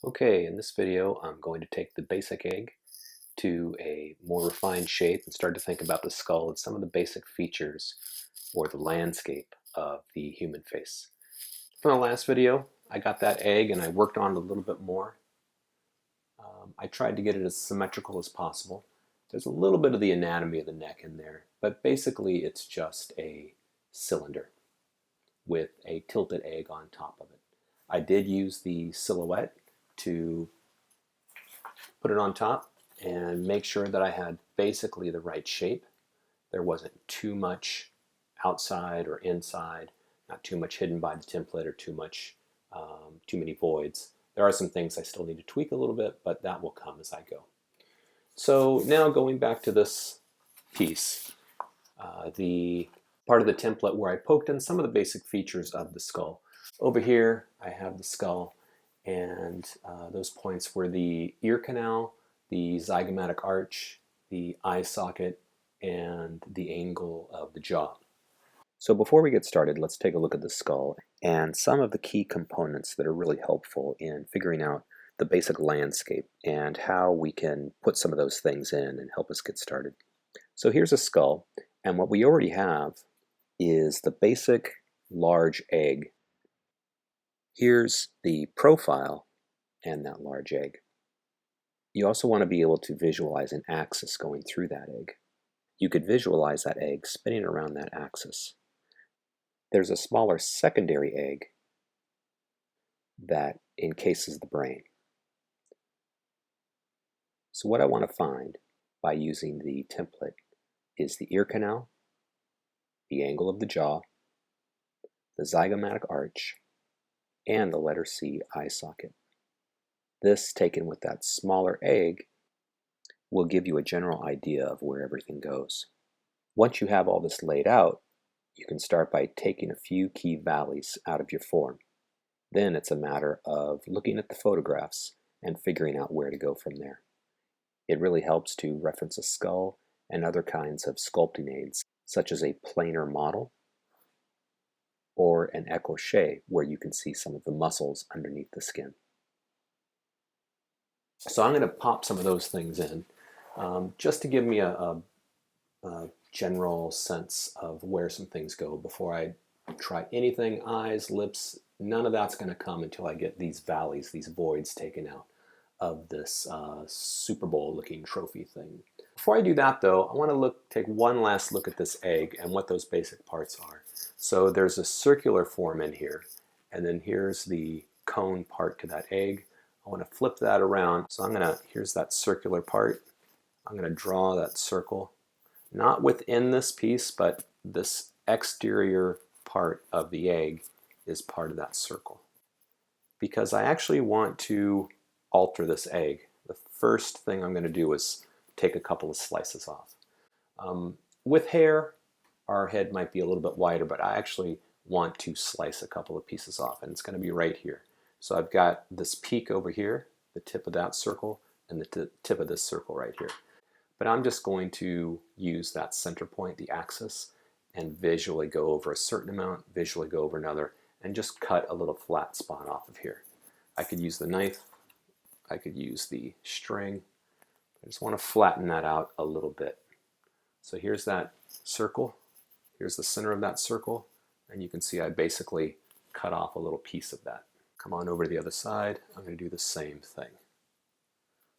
Okay, in this video I'm going to take the basic egg to a more refined shape and start to think about the skull and some of the basic features or the landscape of the human face. From the last video, I got that egg and I worked on it a little bit more. I tried to get it as symmetrical as possible. There's a little bit of the anatomy of the neck in there, but basically it's just a cylinder with a tilted egg on top of it. I did use the silhouette to put it on top and make sure that I had basically the right shape. There wasn't too much outside or inside, not too much hidden by the template or too many voids. There are some things I still need to tweak a little bit, but that will come as I go. So now going back to this piece, the part of the template where I poked in some of the basic features of the skull. Over here I have the skull, and those points were the ear canal, the zygomatic arch, the eye socket, and the angle of the jaw. So before we get started, let's take a look at the skull and some of the key components that are really helpful in figuring out the basic landscape and how we can put some of those things in and help us get started. So here's a skull, and what we already have is the basic large egg. Here's the profile and that large egg. You also want to be able to visualize an axis going through that egg. You could visualize that egg spinning around that axis. There's a smaller secondary egg that encases the brain. So what I want to find by using the template is the ear canal, the angle of the jaw, the zygomatic arch, and the letter C eye socket. This, taken with that smaller egg, will give you a general idea of where everything goes. Once you have all this laid out, you can start by taking a few key valleys out of your form. Then it's a matter of looking at the photographs and figuring out where to go from there. It really helps to reference a skull and other kinds of sculpting aids, such as a planar model or an écorché, where you can see some of the muscles underneath the skin. So I'm going to pop some of those things in just to give me a general sense of where some things go before I try anything. Eyes, lips, none of that's going to come until I get these valleys, these voids taken out of this Super Bowl looking trophy thing. Before I do that though, I want to take one last look at this egg and what those basic parts are. So there's a circular form in here, and then here's the cone part to that egg. I want to flip that around. So here's that circular part. I'm going to draw that circle, not within this piece, but this exterior part of the egg is part of that circle. Because I actually want to alter this egg, the first thing I'm going to do is take a couple of slices off. With hair, our head might be a little bit wider, but I actually want to slice a couple of pieces off, and it's going to be right here. So I've got this peak over here, the tip of that circle, and the tip of this circle right here. But I'm just going to use that center point, the axis, and visually go over a certain amount, visually go over another, and just cut a little flat spot off of here. I could use the knife, I could use the string. I just want to flatten that out a little bit. So here's that circle, here's the center of that circle, and you can see I basically cut off a little piece of that. Come on over to the other side. I'm going to do the same thing.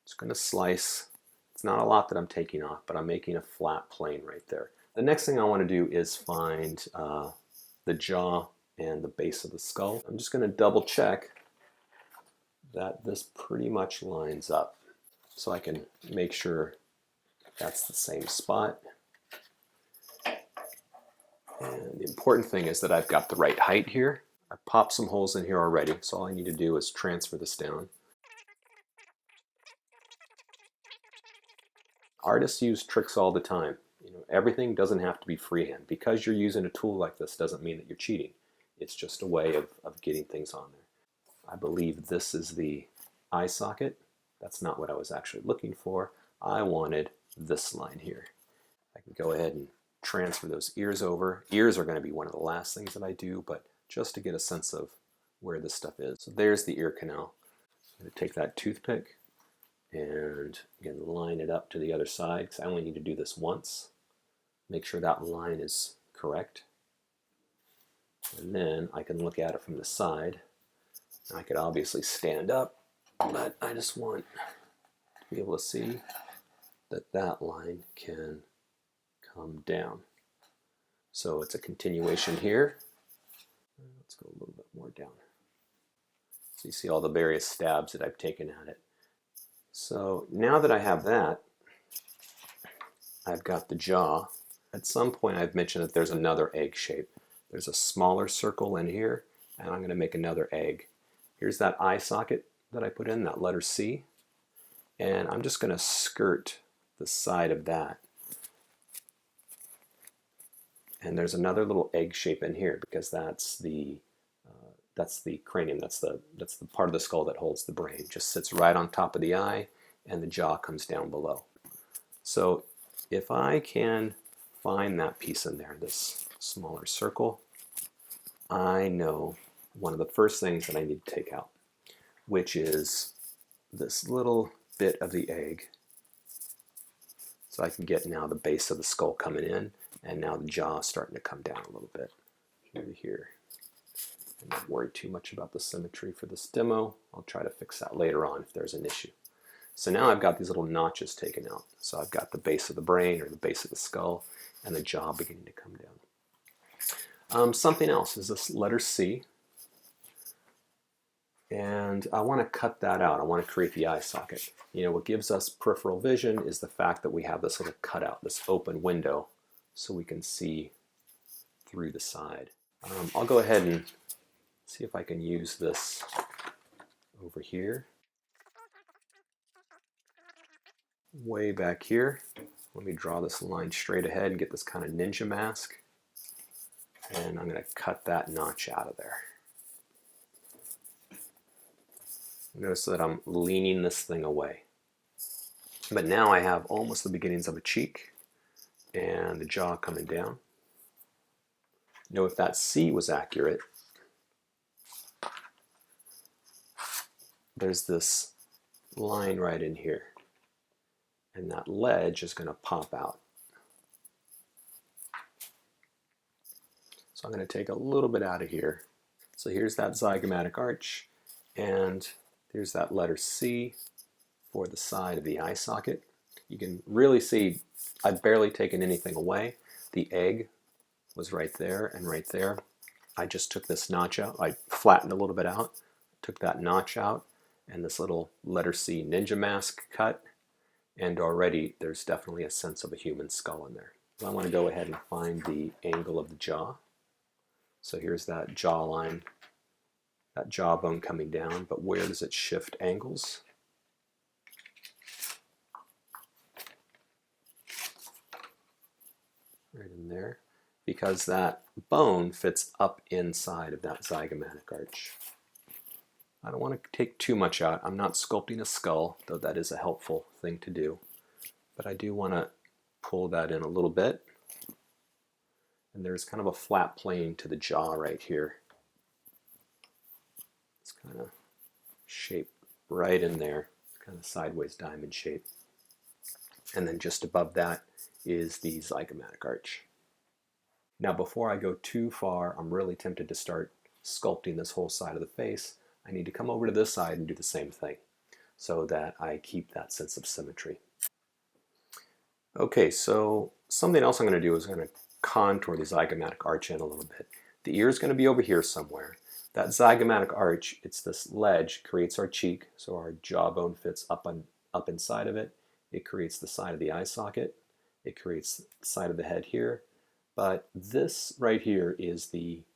Just going to slice. It's not a lot that I'm taking off, but I'm making a flat plane right there. The next thing I want to do is find the jaw and the base of the skull. I'm just going to double check that this pretty much lines up so I can make sure that's the same spot. And the important thing is that I've got the right height here. I popped some holes in here already, so all I need to do is transfer this down. Artists use tricks all the time. Everything doesn't have to be freehand. Because you're using a tool like this doesn't mean that you're cheating. It's just a way of getting things on there. I believe this is the eye socket. That's not what I was actually looking for. I wanted this line here. I can go ahead and transfer those ears over. Ears are going to be one of the last things that I do, but just to get a sense of where this stuff is. So there's the ear canal. I'm going to take that toothpick and again line it up to the other side, because I only need to do this once. Make sure that line is correct. And then I can look at it from the side. I could obviously stand up, but I just want to be able to see that that line can come down. So it's a continuation here. Let's go a little bit more down. So you see all the various stabs that I've taken at it. So now that I have that, I've got the jaw. At some point I've mentioned that there's another egg shape. There's a smaller circle in here, and I'm going to make another egg. Here's that eye socket that I put in, that letter C, and I'm just going to skirt the side of that. And there's another little egg shape in here, because that's the cranium, that's the part of the skull that holds the brain. Just sits right on top of the eye, and the jaw comes down below. So if I can find that piece in there, this smaller circle, I know one of the first things that I need to take out, which is this little bit of the egg. So I can get now the base of the skull coming in, and now the jaw starting to come down a little bit here. I'm not worried too much about the symmetry for this demo. I'll try to fix that later on if there's an issue. So now I've got these little notches taken out. So I've got the base of the brain, or the base of the skull, and the jaw beginning to come down. Something else is this letter C. And I want to cut that out. I want to create the eye socket. You know, what gives us peripheral vision is the fact that we have this little cutout, this open window, so we can see through the side. I'll go ahead and see if I can use this over here. Way back here. Let me draw this line straight ahead and get this kind of ninja mask. And I'm going to cut that notch out of there. Notice that I'm leaning this thing away. But now I have almost the beginnings of a cheek and the jaw coming down. Now if that C was accurate, there's this line right in here. And that ledge is going to pop out. So I'm going to take a little bit out of here. So here's that zygomatic arch, and here's that letter C for the side of the eye socket. You can really see I've barely taken anything away. The egg was right there and right there. I just took this notch out. I flattened a little bit out, took that notch out, and this little letter C ninja mask cut, and already there's definitely a sense of a human skull in there. So I want to go ahead and find the angle of the jaw. So here's that jawline, that jawbone coming down, but where does it shift angles? Right in there, because that bone fits up inside of that zygomatic arch. I don't want to take too much out. I'm not sculpting a skull, though that is a helpful thing to do. But I do want to pull that in a little bit. And there's kind of a flat plane to the jaw right here. It's kind of shaped right in there. It's kind of sideways diamond shape. And then just above that is the zygomatic arch. Now before I go too far, I'm really tempted to start sculpting this whole side of the face. I need to come over to this side and do the same thing so that I keep that sense of symmetry. Okay, so something else I'm going to do is I'm going to contour the zygomatic arch in a little bit. The ear is going to be over here somewhere. That zygomatic arch, it's this ledge, creates our cheek, so our jawbone fits up inside of it. It creates the side of the eye socket. It creates the side of the head here. But this right here is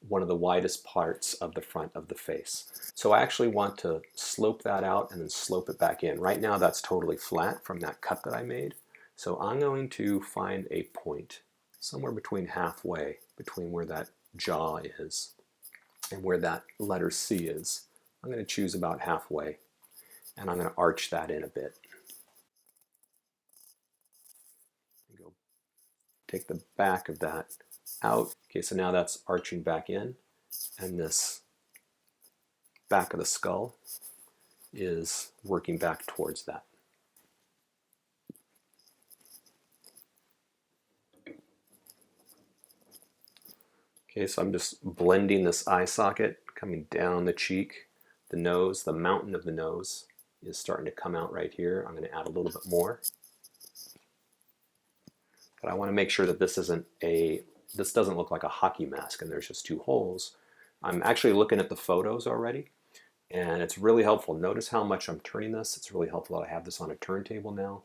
one of the widest parts of the front of the face. So I actually want to slope that out and then slope it back in. Right now that's totally flat from that cut that I made. So I'm going to find a point somewhere between halfway between where that jaw is and where that letter C is. I'm going to choose about halfway, and I'm going to arch that in a bit. Go take the back of that out. Okay, so now that's arching back in, and this back of the skull is working back towards that. Okay, so I'm just blending this eye socket coming down the cheek, the nose, the mountain of the nose is starting to come out right here. I'm going to add a little bit more. But I want to make sure that this doesn't look like a hockey mask and there's just two holes. I'm actually looking at the photos already, and it's really helpful. Notice how much I'm turning this. It's really helpful that I have this on a turntable now.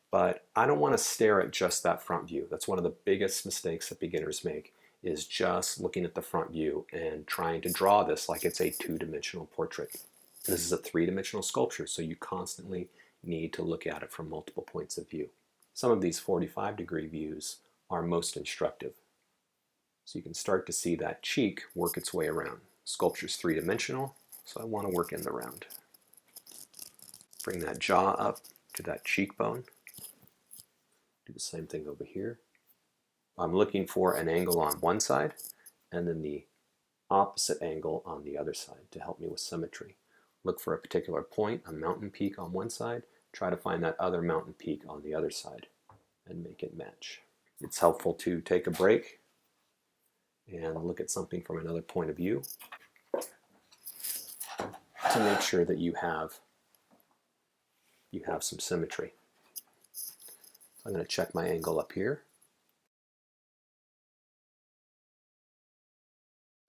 But I don't want to stare at just that front view. That's one of the biggest mistakes that beginners make, is just looking at the front view and trying to draw this like it's a two-dimensional portrait. This is a three-dimensional sculpture, so you constantly need to look at it from multiple points of view. Some of these 45-degree views are most instructive. So you can start to see that cheek work its way around. Sculpture's three-dimensional, so I want to work in the round. Bring that jaw up to that cheekbone. Do the same thing over here. I'm looking for an angle on one side and then the opposite angle on the other side to help me with symmetry. Look for a particular point, a mountain peak on one side, try to find that other mountain peak on the other side and make it match. It's helpful to take a break and look at something from another point of view to make sure that you have some symmetry. I'm going to check my angle up here.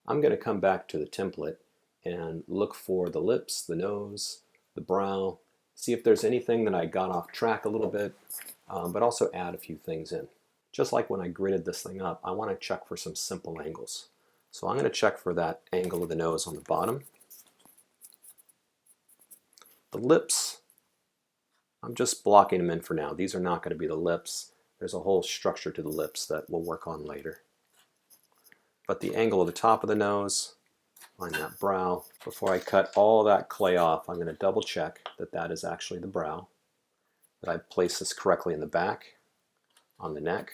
I'm going to come back to the template and look for the lips, the nose, the brow, see if there's anything that I got off track a little bit, but also add a few things in. Just like when I gridded this thing up, I want to check for some simple angles. So I'm going to check for that angle of the nose on the bottom. The lips, I'm just blocking them in for now. These are not going to be the lips. There's a whole structure to the lips that we'll work on later. But the angle of the top of the nose, line that brow. Before I cut all that clay off, I'm going to double check that that is actually the brow, that I place this correctly in the back, on the neck.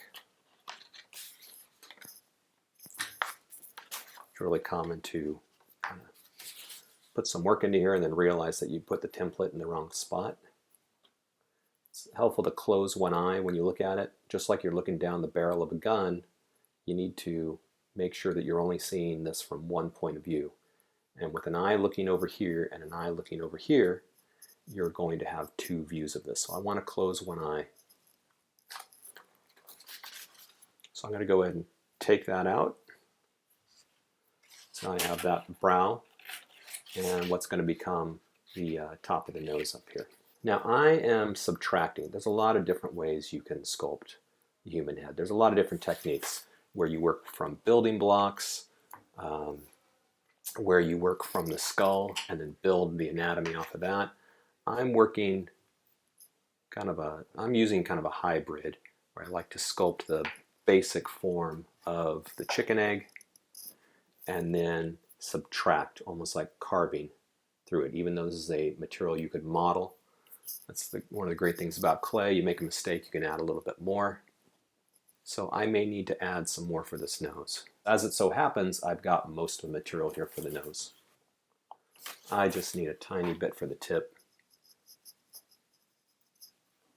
It's really common to kind of put some work into here and then realize that you put the template in the wrong spot. It's helpful to close one eye when you look at it. Just like you're looking down the barrel of a gun, you need to make sure that you're only seeing this from one point of view. And with an eye looking over here and an eye looking over here, you're going to have two views of this. So I want to close one eye. So I'm going to go ahead and take that out. So now I have that brow and what's going to become the top of the nose up here. Now I am subtracting. There's a lot of different ways you can sculpt the human head. There's a lot of different techniques where you work from building blocks, where you work from the skull and then build the anatomy off of that. I'm using kind of a hybrid where I like to sculpt the basic form of the chicken egg and then subtract, almost like carving through it. Even though this is a material you could model, that's one of the great things about clay. You make a mistake, you can add a little bit more. So I may need to add some more for this nose. As it so happens, I've got most of the material here for the nose. I just need a tiny bit for the tip.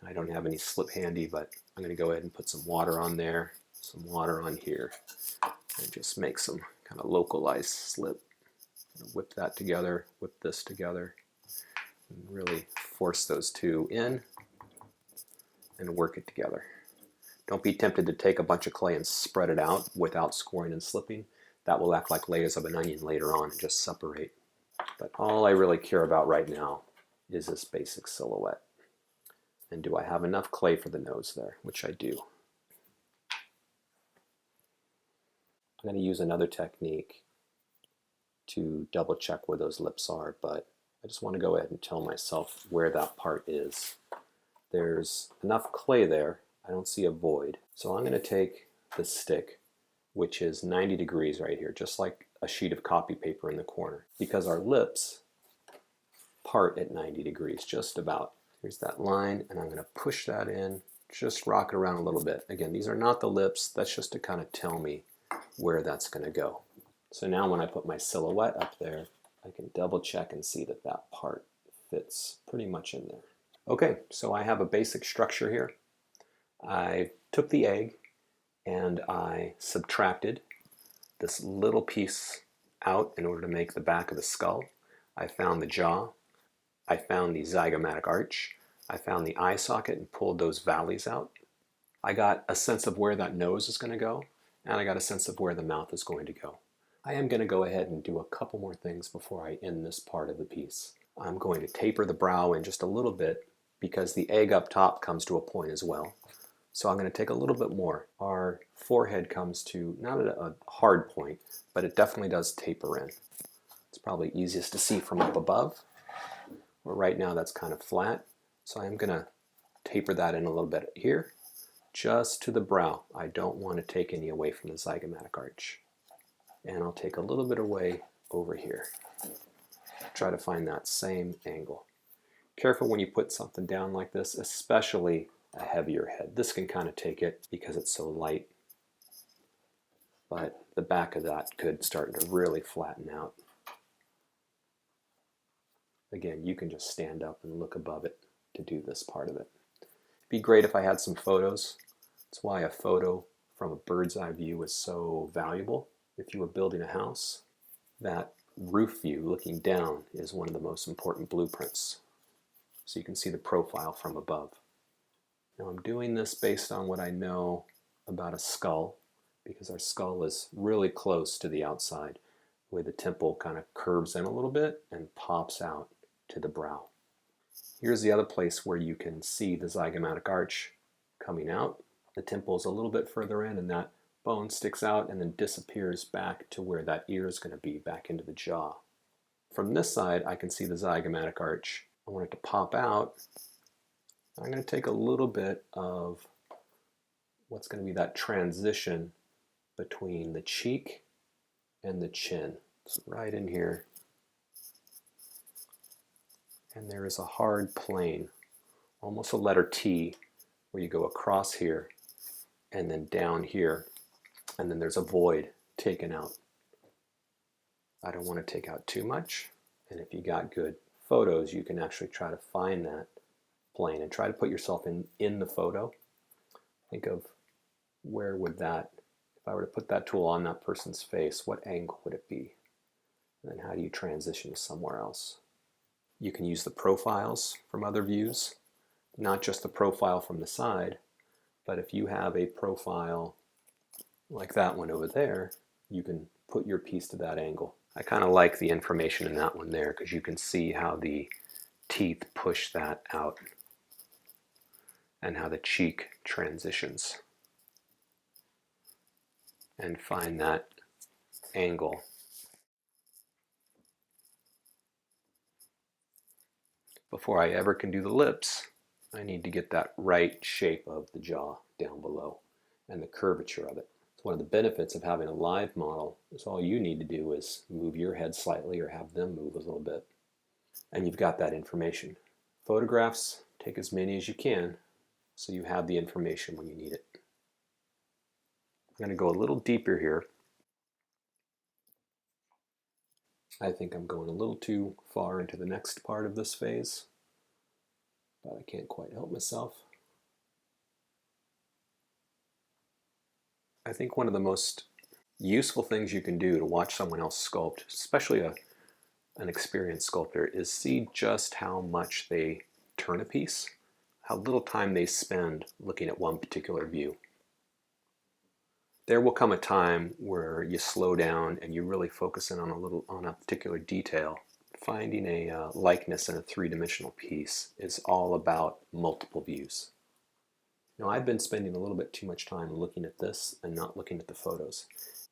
I don't have any slip handy, but I'm going to go ahead and put some water on there, some water on here, and just make some kind of localized slip. Whip that together, whip this together, and really force those two in and work it together. Don't be tempted to take a bunch of clay and spread it out without scoring and slipping. That will act like layers of an onion later on and just separate. But all I really care about right now is this basic silhouette. And do I have enough clay for the nose there? Which I do. I'm going to use another technique to double check where those lips are, but I just want to go ahead and tell myself where that part is. There's enough clay there. I don't see a void. So I'm going to take the stick, which is 90 degrees right here, just like a sheet of copy paper in the corner, because our lips part at 90 degrees, just about. Here's that line, and I'm going to push that in, just rock it around a little bit. Again, these are not the lips. That's just to kind of tell me where that's going to go. So now when I put my silhouette up there, I can double check and see that that part fits pretty much in there. Okay, so I have a basic structure here. I took the egg and I subtracted this little piece out in order to make the back of the skull. I found the jaw. I found the zygomatic arch. I found the eye socket and pulled those valleys out. I got a sense of where that nose is going to go, and I got a sense of where the mouth is going to go. I am going to go ahead and do a couple more things before I end this part of the piece. I'm going to taper the brow in just a little bit because the egg up top comes to a point as well. So I'm going to take a little bit more. Our forehead comes to not at a hard point, but it definitely does taper in. It's probably easiest to see from up above. Where right now that's kind of flat. So I'm going to taper that in a little bit here, just to the brow. I don't want to take any away from the zygomatic arch. And I'll take a little bit away over here. Try to find that same angle. Careful when you put something down like this, especially a heavier head. This can kind of take it because it's so light. But the back of that could start to really flatten out. Again, you can just stand up and look above it to do this part of it. It'd be great if I had some photos. That's why a photo from a bird's eye view is so valuable. If you were building a house, that roof view looking down is one of the most important blueprints. So you can see the profile from above. Now I'm doing this based on what I know about a skull, because our skull is really close to the outside, where the temple kind of curves in a little bit and pops out to the brow. Here's the other place where you can see the zygomatic arch coming out. The temple is a little bit further in and that bone sticks out and then disappears back to where that ear is going to be, back into the jaw. From this side, I can see the zygomatic arch. I want it to pop out. I'm going to take a little bit of what's going to be that transition between the cheek and the chin. It's right in here. And there is a hard plane, almost a letter T, where you go across here and then down here, and then there's a void taken out. I don't want to take out too much, and if you got good photos, you can actually try to find that plane and try to put yourself in the photo. Think of where would that, if I were to put that tool on that person's face, what angle would it be? And then how do you transition to somewhere else? You can use the profiles from other views, not just the profile from the side, but if you have a profile like that one over there, you can put your piece to that angle. I kind of like the information in that one there because you can see how the teeth push that out and how the cheek transitions, and find that angle. Before I ever can do the lips, I need to get that right shape of the jaw down below and the curvature of it. It's one of the benefits of having a live model is all you need to do is move your head slightly or have them move a little bit, and you've got that information. Photographs, take as many as you can so you have the information when you need it. I'm going to go a little deeper here. I think I'm going a little too far into the next part of this phase, but I can't quite help myself. I think one of the most useful things you can do to watch someone else sculpt, especially an experienced sculptor, is see just how much they turn a piece, how little time they spend looking at one particular view. There will come a time where you slow down and you really focus in on a particular detail. Finding a likeness in a three-dimensional piece is all about multiple views. Now, I've been spending a little bit too much time looking at this and not looking at the photos.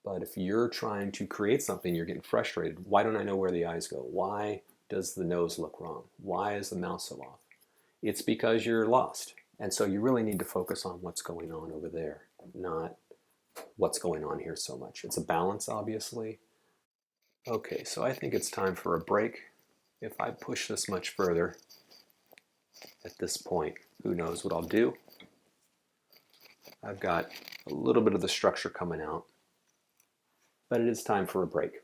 But if you're trying to create something, you're getting frustrated. Why don't I know where the eyes go? Why does the nose look wrong? Why is the mouth so off? It's because you're lost. And so you really need to focus on what's going on over there, not what's going on here so much. It's a balance, obviously. Okay, so I think it's time for a break. If I push this much further at this point, who knows what I'll do. I've got a little bit of the structure coming out, but it is time for a break.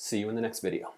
See you in the next video.